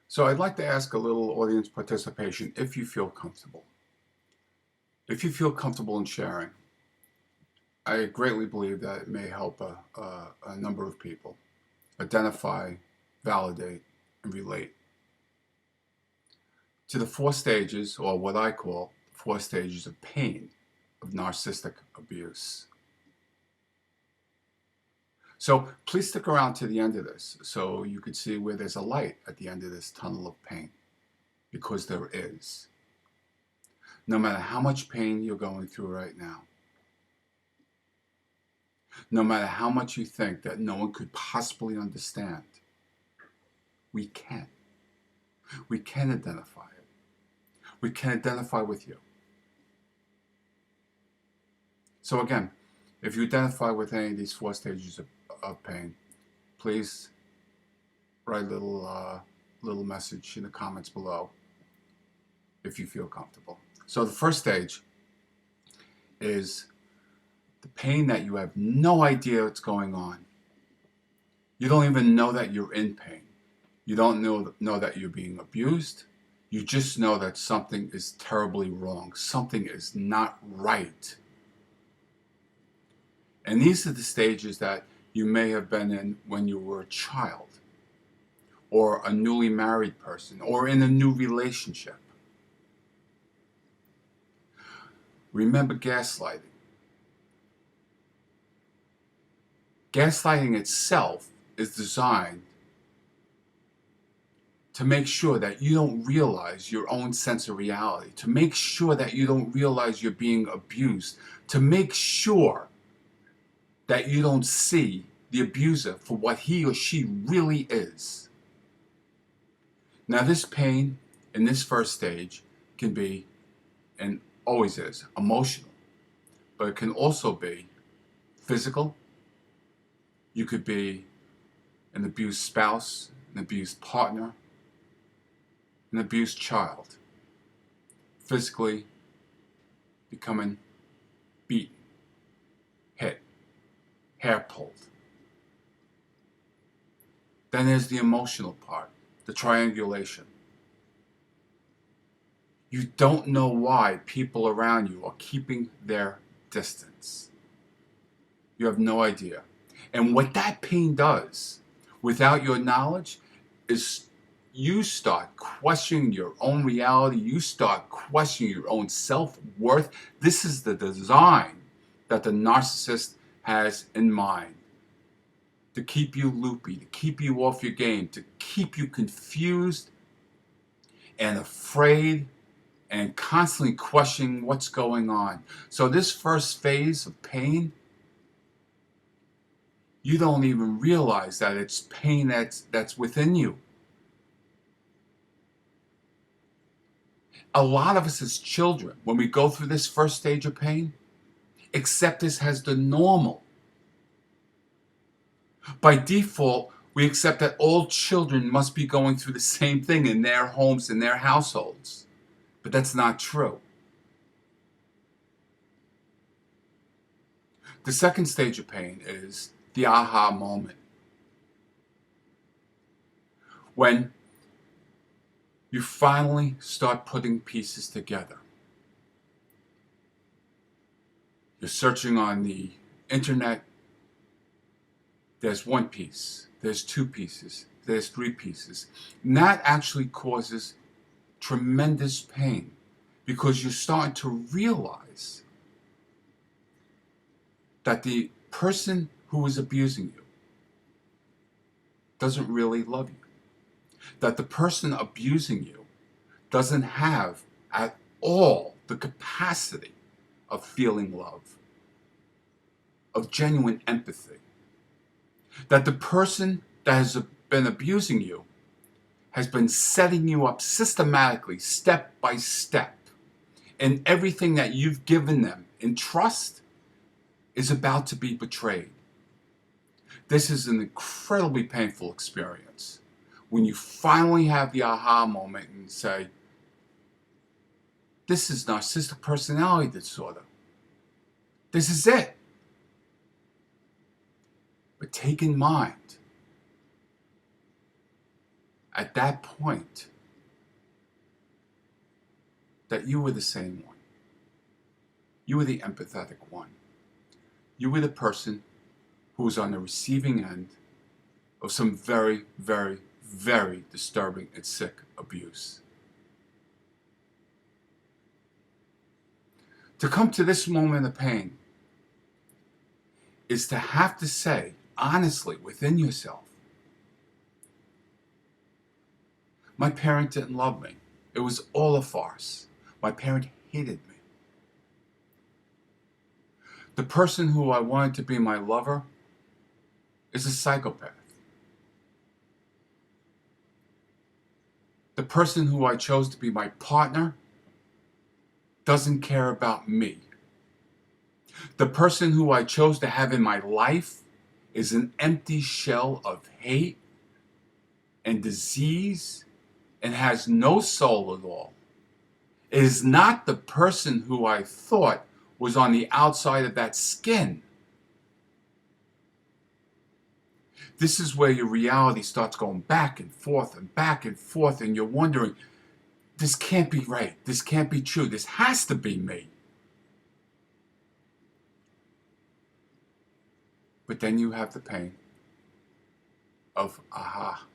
So I'd like to ask a little audience participation if you feel comfortable. If you feel comfortable in sharing, I greatly believe that it may help a number of people identify, validate, and relate to the four stages, or what I call four stages of pain of narcissistic abuse. So please stick around to the end of this so you can see where there's a light at the end of this tunnel of pain, because there is. No matter how much pain you're going through right now, no matter how much you think that no one could possibly understand, we can. We can identify it. We can identify with you. So again, if you identify with any of these four stages of pain, please write a little message in the comments below if you feel comfortable. So the first stage is the pain that you have no idea what's going on. You don't even know that you're in pain. You don't know that you're being abused. You just know that something is terribly wrong. Something is not right. And these are the stages that you may have been in when you were a child, or a newly married person, or in a new relationship. Remember gaslighting. Gaslighting itself is designed to make sure that you don't realize your own sense of reality, to make sure that you don't realize you're being abused, to make sure that you don't see the abuser for what he or she really is. Now, this pain in this first stage can be, and always is, emotional, but it can also be physical. You could be an abused spouse, an abused partner, an abused child, physically becoming beaten, hit, hair pulled. Then there's the emotional part, the triangulation. You don't know why people around you are keeping their distance. You have no idea. And what that pain does, without your knowledge, is you start questioning your own reality. You start questioning your own self-worth. This is the design that the narcissist has in mind. To keep you loopy, to keep you off your game, to keep you confused and afraid and constantly questioning what's going on. So this first phase of pain, you don't even realize that it's pain that's within you. A lot of us as children, when we go through this first stage of pain, accept this as the normal. By default, we accept that all children must be going through the same thing in their homes, in their households. But that's not true. The second stage of pain is the aha moment. When you finally start putting pieces together. You're searching on the internet. There's one piece, there's two pieces, there's three pieces. And that actually causes tremendous pain, because you're starting to realize that the person who is abusing you doesn't really love you. That the person abusing you doesn't have at all the capacity of feeling love, of genuine empathy. That the person that has been abusing you has been setting you up systematically, step by step. And everything that you've given them in trust is about to be betrayed. This is an incredibly painful experience. When you finally have the aha moment and say, this is narcissistic personality disorder. This is it. But take in mind at that point that you were the sane one. You were the empathetic one. You were the person who was on the receiving end of some very, very, very disturbing and sick abuse. To come to this moment of pain is to have to say, honestly, within yourself, my parent didn't love me. It was all a farce. My parent hated me. The person who I wanted to be my lover is a psychopath. The person who I chose to be my partner doesn't care about me. The person who I chose to have in my life is an empty shell of hate and disease and has no soul at all. It is not the person who I thought was on the outside of that skin. This is where your reality starts going back and forth and back and forth, and you're wondering, this can't be right. This can't be true. This has to be me. But then you have the pain of, aha,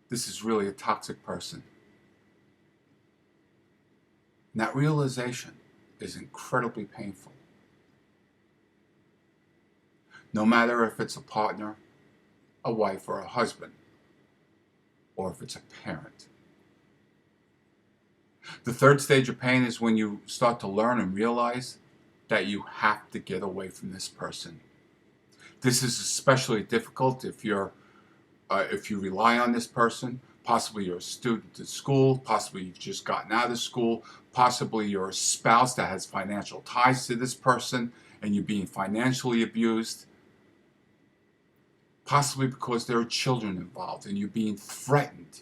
this is really a toxic person. And that realization is incredibly painful. No matter if it's a partner, a wife, or a husband, or if it's a parent. The third stage of pain is when you start to learn and realize that you have to get away from this person. This is especially difficult if you rely on this person. Possibly you're a student at school, possibly you've just gotten out of school, possibly you're a spouse that has financial ties to this person and you're being financially abused. Possibly because there are children involved and you're being threatened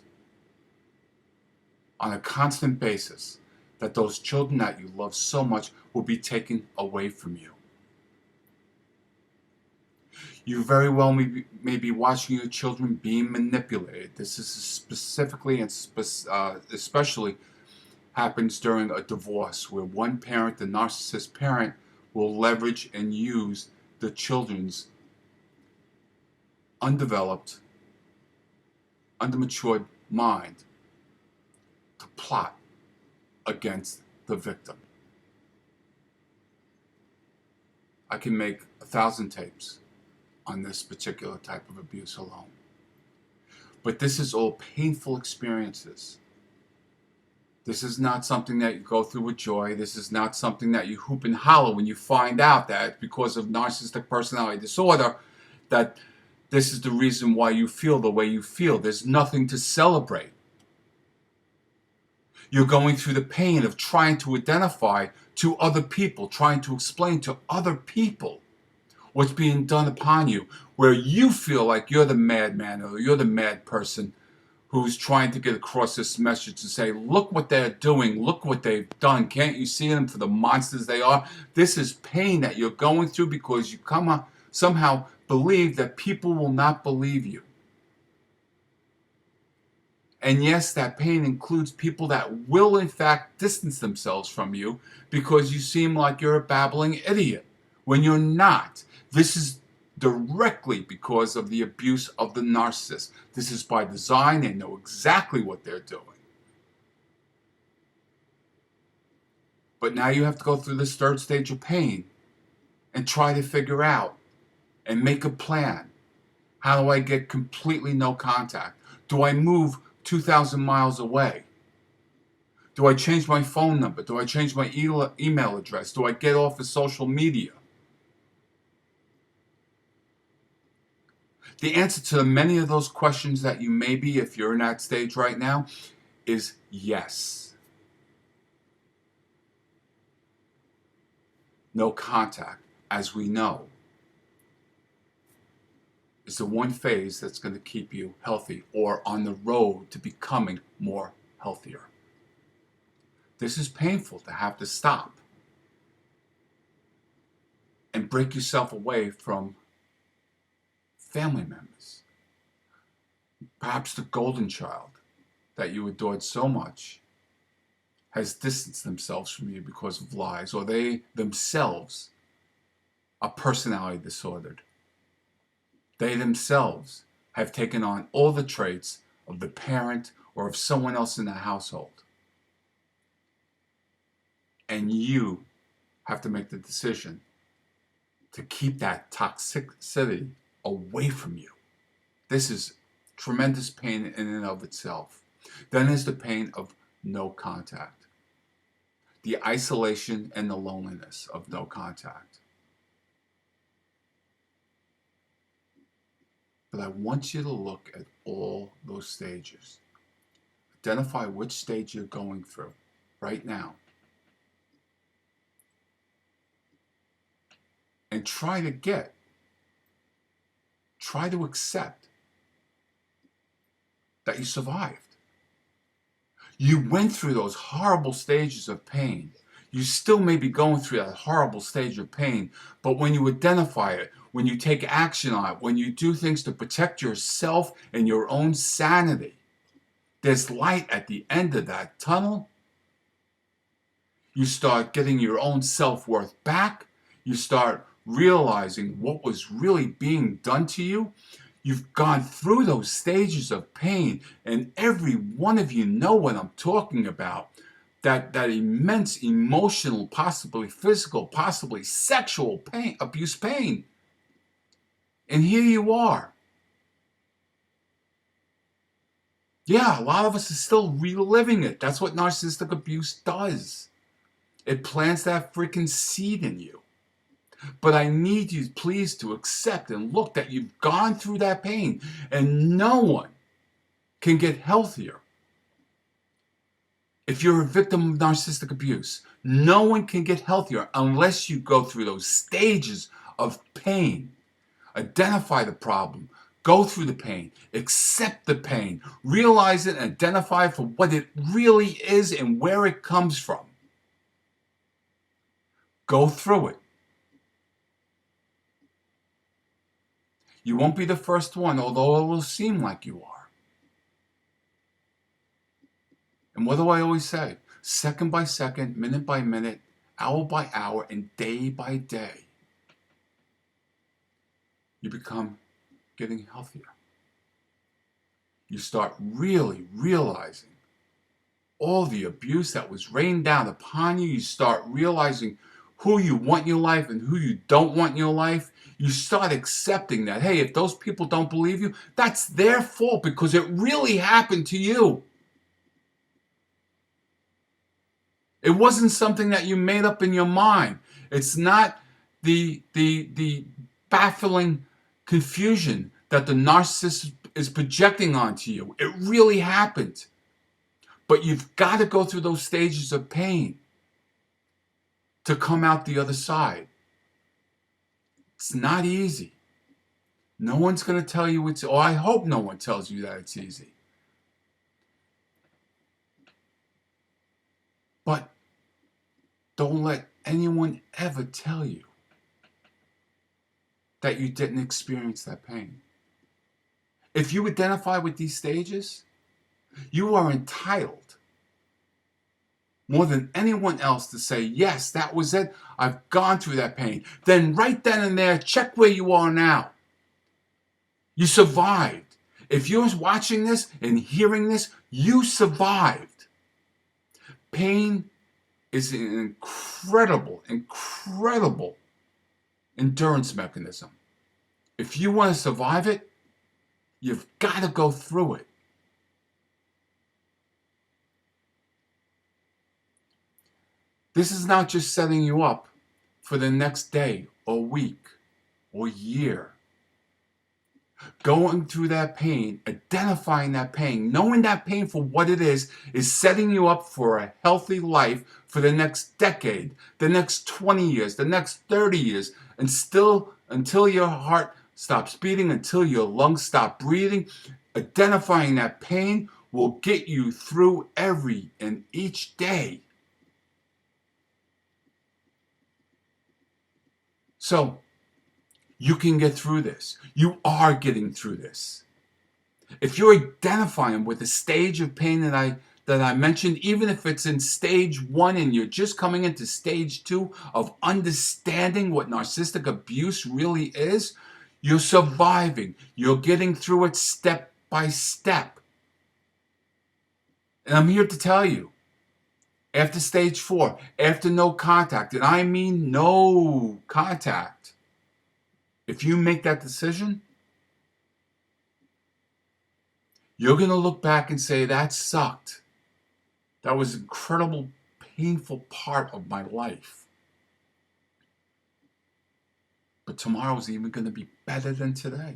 on a constant basis that those children that you love so much will be taken away from you. You very well may be watching your children being manipulated. This is specifically and especially happens during a divorce where one parent, the narcissist parent, will leverage and use the children's undeveloped, undermatured mind to plot against the victim. I can make 1,000 tapes on this particular type of abuse alone. But this is all painful experiences. This is not something that you go through with joy. This is not something that you hoop and holler when you find out that because of narcissistic personality disorder, that this is the reason why you feel the way you feel. There's nothing to celebrate. You're going through the pain of trying to identify to other people, trying to explain to other people what's being done upon you, where you feel like you're the madman or you're the mad person who's trying to get across this message to say, look what they're doing, look what they've done. Can't you see them for the monsters they are? This is pain that you're going through because you somehow believe that people will not believe you. And yes, that pain includes people that will in fact distance themselves from you because you seem like you're a babbling idiot when you're not. This is directly because of the abuse of the narcissist. This is by design. They know exactly what they're doing. But now you have to go through this third stage of pain and try to figure out and make a plan. How do I get completely no contact? Do I move 2,000 miles away? Do I change my phone number? Do I change my email address? Do I get off of social media? The answer to many of those questions that you may be, if you're in that stage right now, is yes. No contact, as we know, is the one phase that's going to keep you healthy or on the road to becoming more healthier. This is painful to have to stop and break yourself away from family members. Perhaps the golden child that you adored so much has distanced themselves from you because of lies, or they themselves are personality disordered. They themselves have taken on all the traits of the parent or of someone else in the household. And you have to make the decision to keep that toxicity away from you. This is tremendous pain in and of itself. Then there's the pain of no contact, the isolation and the loneliness of no contact. But I want you to look at all those stages. Identify which stage you're going through right now. And try to accept that you survived. You went through those horrible stages of pain. You still may be going through that horrible stage of pain, but when you identify it, when you take action on it, when you do things to protect yourself and your own sanity, there's light at the end of that tunnel. You start getting your own self-worth back. You start realizing what was really being done to you. You've gone through those stages of pain, and every one of you know what I'm talking about. That immense emotional, possibly physical, possibly sexual pain, abuse pain. And here you are. Yeah, a lot of us are still reliving it. That's what narcissistic abuse does. It plants that freaking seed in you. But I need you, please, to accept and look that you've gone through that pain, and no one can get healthier. If you're a victim of narcissistic abuse, no one can get healthier unless you go through those stages of pain. Identify the problem, go through the pain, accept the pain, realize it, and identify for what it really is and where it comes from. Go through it. You won't be the first one, although it will seem like you are. And what do I always say? Second by second, minute by minute, hour by hour, and day by day, you become getting healthier. You start really realizing all the abuse that was rained down upon you. You start realizing who you want in your life and who you don't want in your life. You start accepting that, hey, if those people don't believe you, that's their fault because it really happened to you. It wasn't something that you made up in your mind. It's not the baffling confusion that the narcissist is projecting onto you. It really happened. But you've got to go through those stages of pain to come out the other side. It's not easy. No one's going to tell you it's, or I hope no one tells you that it's easy. But don't let anyone ever tell you that you didn't experience that pain. If you identify with these stages, you are entitled more than anyone else to say, yes, that was it. I've gone through that pain. Then right then and there, check where you are now. You survived. If you're watching this and hearing this, you survived. Pain is an incredible endurance mechanism. If you want to survive it, you've got to go through it. This is not just setting you up for the next day or week or year. Going through that pain, identifying that pain, knowing that pain for what it is setting you up for a healthy life for the next decade, the next 20 years, the next 30 years, and still until your heart stops beating, until your lungs stop breathing. Identifying that pain will get you through every and each day. So, you can get through this. You are getting through this. If you're identifying with the stage of pain that I mentioned, even if it's in stage 1 and you're just coming into stage 2 of understanding what narcissistic abuse really is, you're surviving. You're getting through it step by step. And I'm here to tell you, after stage 4, after no contact, and I mean no contact, if you make that decision, you're going to look back and say, that sucked. That was an incredible, painful part of my life. But tomorrow's even going to be better than today.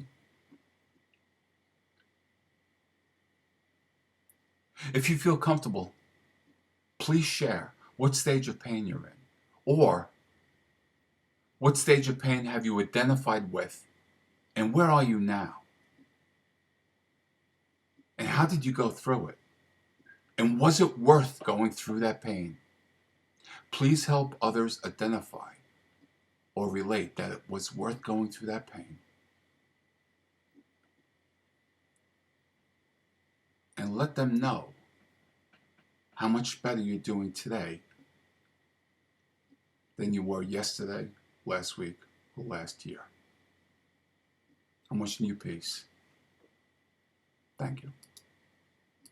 If you feel comfortable, please share what stage of pain you're in. Or what stage of pain have you identified with? And where are you now? And how did you go through it? And was it worth going through that pain? Please help others identify or relate that it was worth going through that pain. And let them know how much better you're doing today than you were yesterday, last week, or last year. I'm wishing you peace. Thank you.